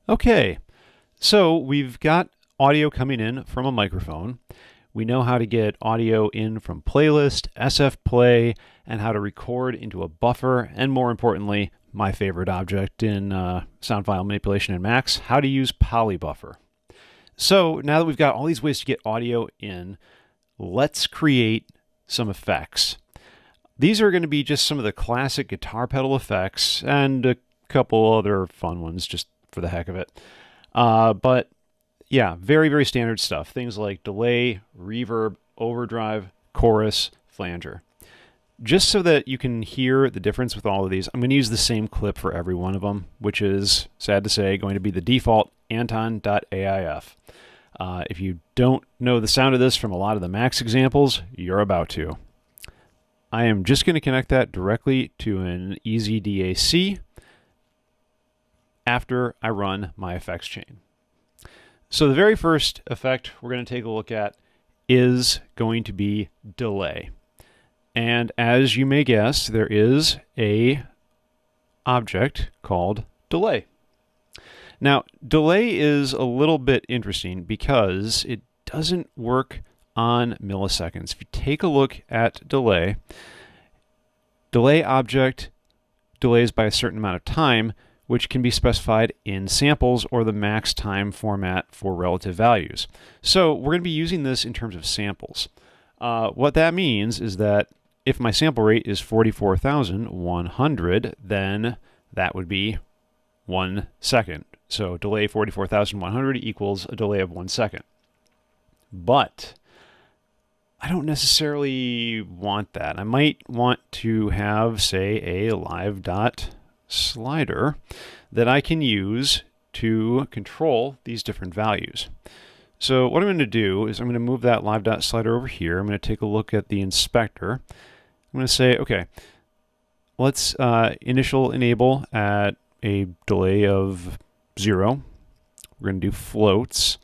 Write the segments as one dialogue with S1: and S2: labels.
S1: Okay, so we've got audio coming in from a microphone. We know how to get audio in from playlist, SF play, and how to record into a buffer, and more importantly, my favorite object in sound file manipulation in Max, how to use polybuffer. So now that we've got all these ways to get audio in, let's create some effects. These are going to be just some of the classic guitar pedal effects and a couple other fun ones just for the heck of it. But yeah, very, very standard stuff. Things like delay, reverb, overdrive, chorus, flanger. Just so that you can hear the difference with all of these, I'm going to use the same clip for every one of them, which is, sad to say, going to be the default Anton.aif. If you don't know the sound of this from a lot of the Max examples, you're about to. I am just going to connect that directly to an easy DAC after I run my effects chain. So the very first effect we're going to take a look at is going to be delay. And as you may guess, there is a object called delay. Now, delay is a little bit interesting because it doesn't work on milliseconds. If you take a look at delay object delays by a certain amount of time, which can be specified in samples or the max time format for relative values. So we're going to be using this in terms of samples. What that means is that if my sample rate is 44,100, then that would be 1 second. So delay 44,100 equals a delay of 1 second. But I don't necessarily want that. I might want to have, say, a live dot slider that I can use to control these different values. So what I'm going to do is I'm going to move that live dot slider over here. I'm going to take a look at the inspector. I'm going to say, okay, let's initial enable at a delay of 0. We're going to do floats.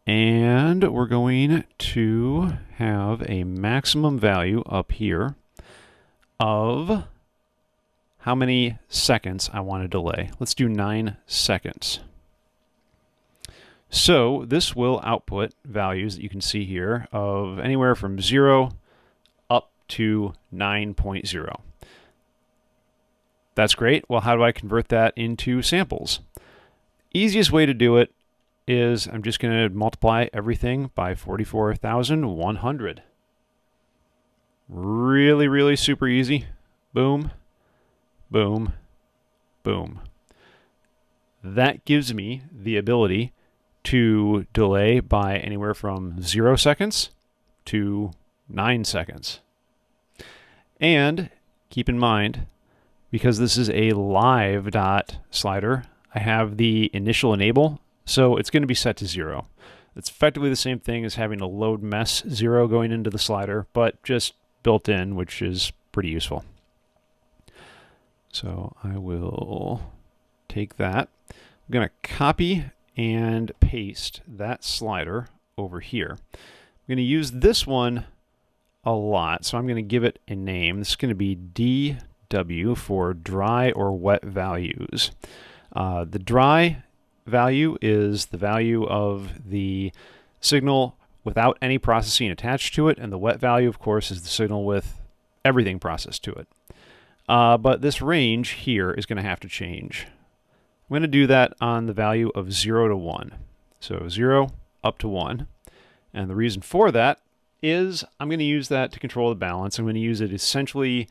S1: And we're going to have a maximum value up here of how many seconds I want to delay. Let's do 9 seconds. So this will output values that you can see here of anywhere from 0 up to 9.0. That's great. Well, how do I convert that into samples? Easiest way to do it is I'm just going to multiply everything by 44,100. Really, really super easy. Boom, boom, boom. That gives me the ability to delay by anywhere from 0 seconds to 9 seconds. And keep in mind, because this is a live dot slider, I have the initial enable, so it's going to be set to 0. It's effectively the same thing as having a load mess 0 going into the slider, but just built in, which is pretty useful. So I will take that. I'm going to copy and paste that slider over here. I'm going to use this one a lot, so I'm going to give it a name. This is going to be DW for dry or wet values. The dry value is the value of the signal without any processing attached to it, and the wet value, of course, is the signal with everything processed to it. But this range here is going to have to change. I'm going to do that on the value of 0 to 1. So 0 up to 1. And the reason for that is I'm going to use that to control the balance. I'm going to use it essentially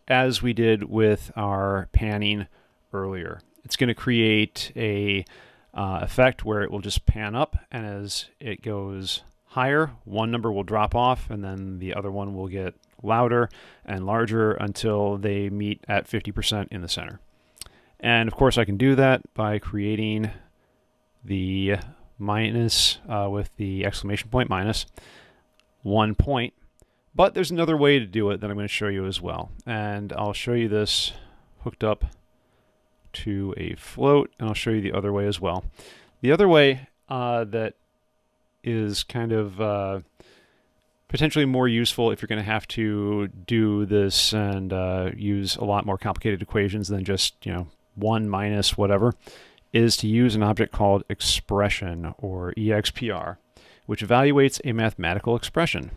S1: as we did with our panning earlier. It's going to create a effect where it will just pan up, and as it goes higher, one number will drop off, and then the other one will get louder and larger until they meet at 50% in the center. And of course I can do that by creating the minus with the exclamation point minus 1 point. But there's another way to do it that I'm going to show you as well. And I'll show you this hooked up to a float, and I'll show you the other way as well. The other way that is kind of potentially more useful if you're going to have to do this and use a lot more complicated equations than just, 1 minus whatever, is to use an object called expression, or EXPR, which evaluates a mathematical expression.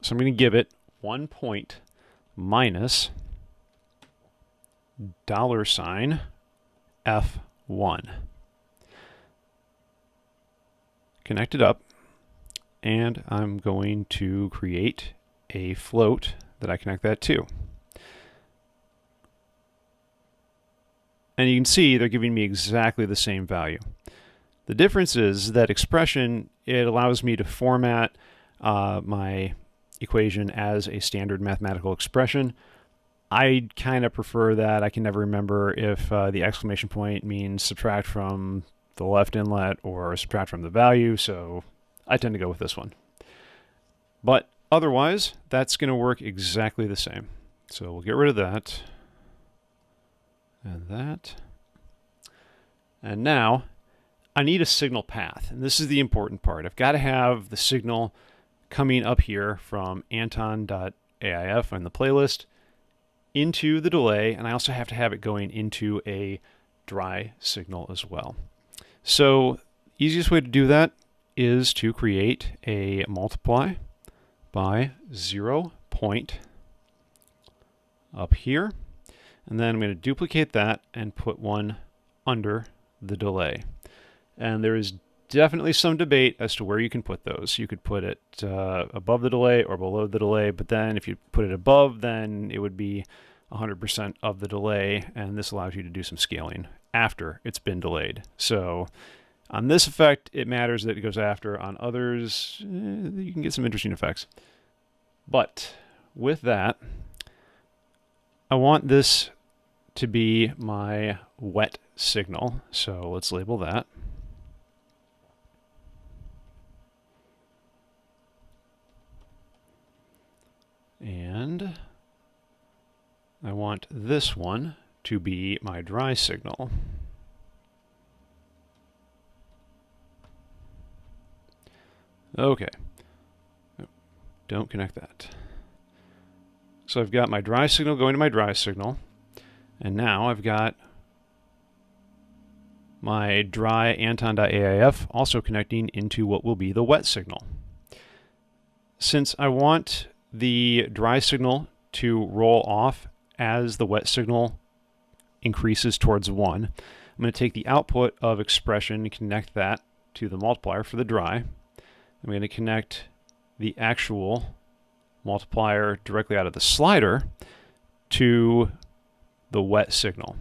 S1: So I'm going to give it 1 point minus $F1. Connect it up, and I'm going to create a float that I connect that to. And you can see they're giving me exactly the same value. The difference is that expression, it allows me to format my equation as a standard mathematical expression. I kind of prefer that. I can never remember if the exclamation point means subtract from the left inlet or subtract from the value, so I tend to go with this one. But otherwise, that's going to work exactly the same. So we'll get rid of that. And that. And now I need a signal path. And this is the important part. I've got to have the signal coming up here from Anton.aif on the playlist into the delay. And I also have to have it going into a dry signal as well. So easiest way to do that is to create a multiply by 0 point up here. And then I'm going to duplicate that and put one under the delay. And there is definitely some debate as to where you can put those. You could put it above the delay or below the delay, but then if you put it above, then it would be 100% of the delay, and this allows you to do some scaling after it's been delayed. So on this effect, it matters that it goes after. On others, you can get some interesting effects. But with that, I want this to be my wet signal. So let's label that. And I want this one to be my dry signal. Okay. Don't connect that. So I've got my dry signal going to my dry signal. And now I've got my dry Anton.aif also connecting into what will be the wet signal. Since I want the dry signal to roll off as the wet signal increases towards 1, I'm going to take the output of expression and connect that to the multiplier for the dry. I'm going to connect the actual multiplier directly out of the slider to the wet signal.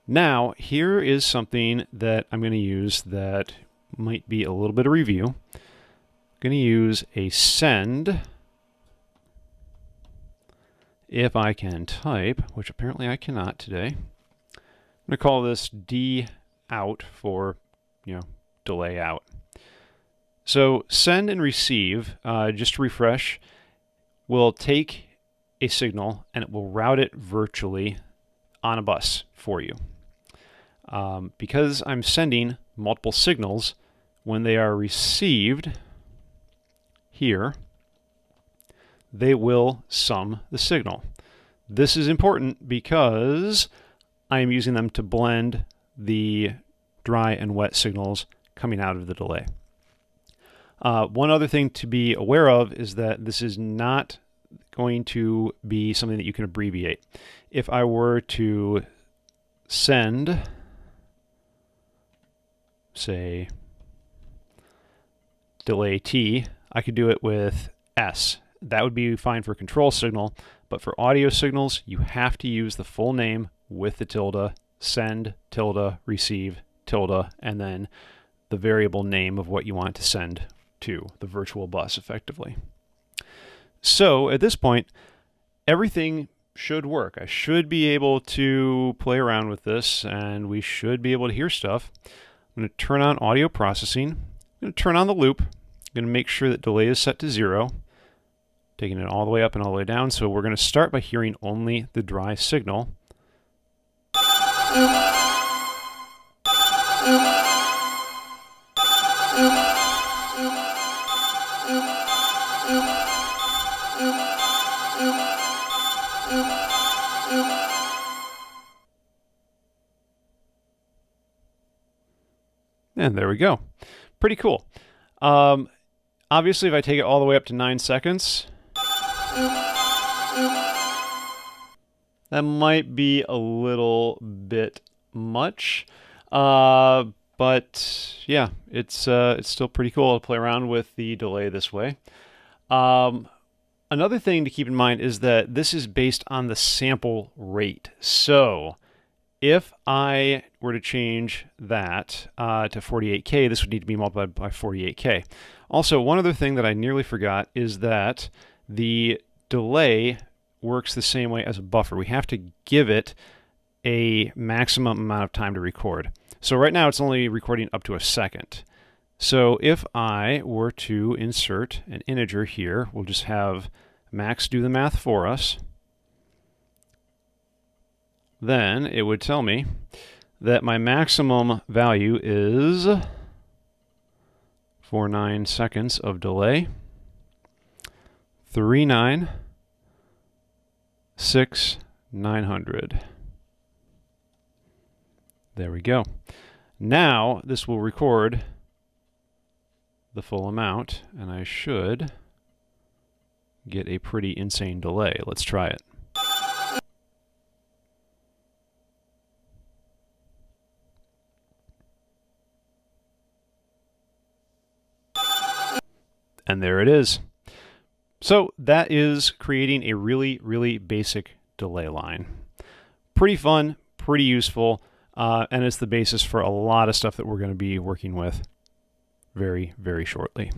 S1: Now, here is something that I'm going to use that might be a little bit of review. I'm going to use a send, if I can type, which apparently I cannot today. I'm going to call this D out for, delay out. So send and receive, just to refresh, will take a signal and it will route it virtually on a bus for you. Because I'm sending multiple signals, when they are received here, they will sum the signal. This is important because I am using them to blend the dry and wet signals coming out of the delay. One other thing to be aware of is that this is not going to be something that you can abbreviate. If I were to send, say, delay T, I could do it with S. That would be fine for control signal, but for audio signals, you have to use the full name with the tilde, send, tilde, receive, tilde, and then the variable name of what you want to send to, the virtual bus, effectively. So at this point, everything should work. I should be able to play around with this, and we should be able to hear stuff. I'm going to turn on audio processing. I'm going to turn on the loop. I'm going to make sure that delay is set to 0, taking it all the way up and all the way down. So we're going to start by hearing only the dry signal. And there we go. Pretty cool. Obviously, if I take it all the way up to 9 seconds, that might be a little bit much. But yeah, it's still pretty cool to play around with the delay this way. Another thing to keep in mind is that this is based on the sample rate. So if I were to change that to 48K, this would need to be multiplied by 48K. Also, one other thing that I nearly forgot is that the delay works the same way as a buffer. We have to give it a maximum amount of time to record. So right now it's only recording up to a second. So if I were to insert an integer here, we'll just have Max do the math for us. Then it would tell me that my maximum value is for 9 seconds of delay, 396,900. There we go. Now this will record the full amount, and I should get a pretty insane delay. Let's try it. And there it is. So that is creating a really, really basic delay line. Pretty fun, pretty useful, and it's the basis for a lot of stuff that we're going to be working with very, very shortly.